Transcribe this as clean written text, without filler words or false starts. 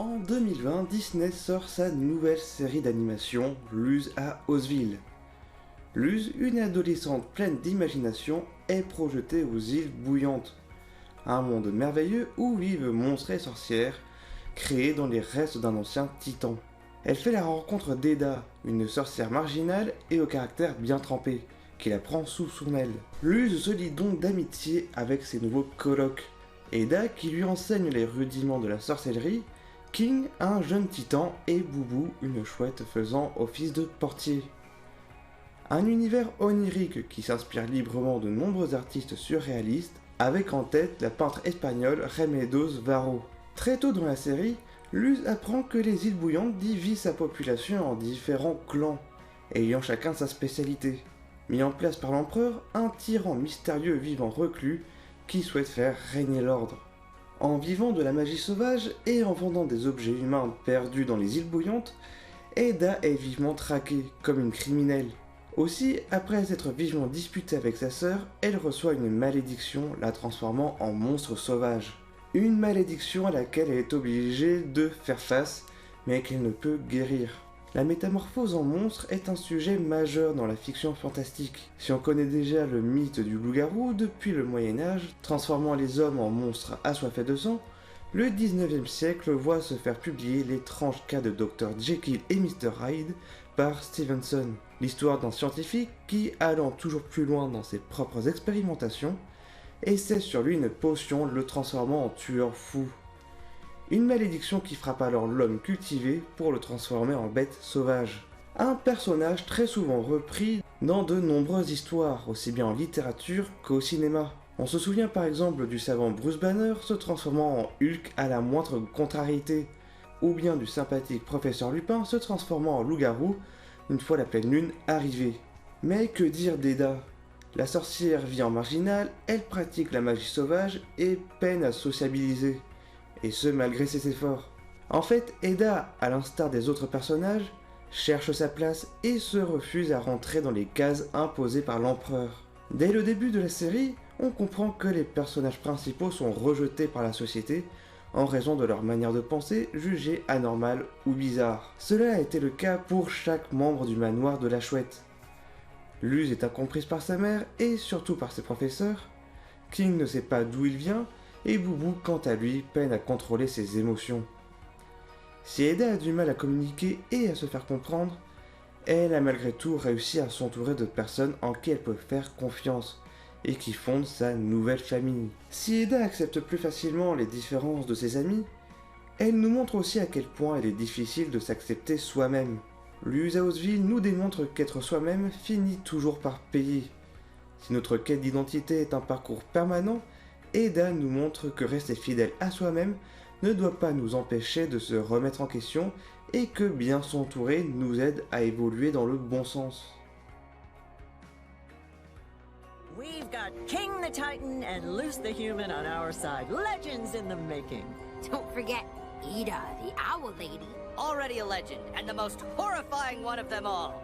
En 2020, Disney sort sa nouvelle série d'animation, Luz à Ozville. Luz, une adolescente pleine d'imagination, est projetée aux îles Bouillantes, un monde merveilleux où vivent monstres et sorcières, créés dans les restes d'un ancien titan. Elle fait la rencontre d'Eda, une sorcière marginale et au caractère bien trempé, qui la prend sous son aile. Luz se lie donc d'amitié avec ses nouveaux colocs. Eda qui lui enseigne les rudiments de la sorcellerie, King, un jeune titan, et Boubou, une chouette faisant office de portier. Un univers onirique qui s'inspire librement de nombreux artistes surréalistes, avec en tête la peintre espagnole Remedios Varo. Très tôt dans la série, Luz apprend que les îles Bouillantes divisent sa population en différents clans, ayant chacun sa spécialité. Mis en place par l'empereur, un tyran mystérieux vivant reclus qui souhaite faire régner l'ordre. En vivant de la magie sauvage et en vendant des objets humains perdus dans les îles Bouillantes, Eda est vivement traquée comme une criminelle. Aussi, après s'être vivement disputée avec sa sœur, elle reçoit une malédiction la transformant en monstre sauvage. Une malédiction à laquelle elle est obligée de faire face, mais qu'elle ne peut guérir. La métamorphose en monstre est un sujet majeur dans la fiction fantastique. Si on connaît déjà le mythe du loup-garou depuis le Moyen-Âge, transformant les hommes en monstres assoiffés de sang, le 19e siècle voit se faire publier l'étrange cas de Dr Jekyll et Mr Hyde par Stevenson. L'histoire d'un scientifique qui, allant toujours plus loin dans ses propres expérimentations, essaie sur lui une potion le transformant en tueur fou. Une malédiction qui frappe alors l'homme cultivé pour le transformer en bête sauvage. Un personnage très souvent repris dans de nombreuses histoires, aussi bien en littérature qu'au cinéma. On se souvient par exemple du savant Bruce Banner se transformant en Hulk à la moindre contrariété, ou bien du sympathique professeur Lupin se transformant en loup-garou une fois la pleine lune arrivée. Mais que dire d'Eda ? La sorcière vit en marginale, elle pratique la magie sauvage et peine à sociabiliser. Et ce malgré ses efforts. En fait, Eda, à l'instar des autres personnages, cherche sa place et se refuse à rentrer dans les cases imposées par l'empereur. Dès le début de la série, on comprend que les personnages principaux sont rejetés par la société en raison de leur manière de penser jugée anormale ou bizarre. Cela a été le cas pour chaque membre du manoir de la Chouette. Luz est incomprise par sa mère et surtout par ses professeurs. King ne sait pas d'où il vient et Boubou, quant à lui, peine à contrôler ses émotions. Si Eda a du mal à communiquer et à se faire comprendre, elle a malgré tout réussi à s'entourer de personnes en qui elle peut faire confiance et qui fondent sa nouvelle famille. Si Eda accepte plus facilement les différences de ses amis, elle nous montre aussi à quel point il est difficile de s'accepter soi-même. Luz à Ozville nous démontre qu'être soi-même finit toujours par payer. Si notre quête d'identité est un parcours permanent, Eda nous montre que rester fidèle à soi-même ne doit pas nous empêcher de se remettre en question et que bien s'entourer nous aide à évoluer dans le bon sens. We've got King the Titan and Luz the Human on our side. Legends in the making. Don't forget Eda, the Owl Lady. Already a legend, and the most horrifying one of them all.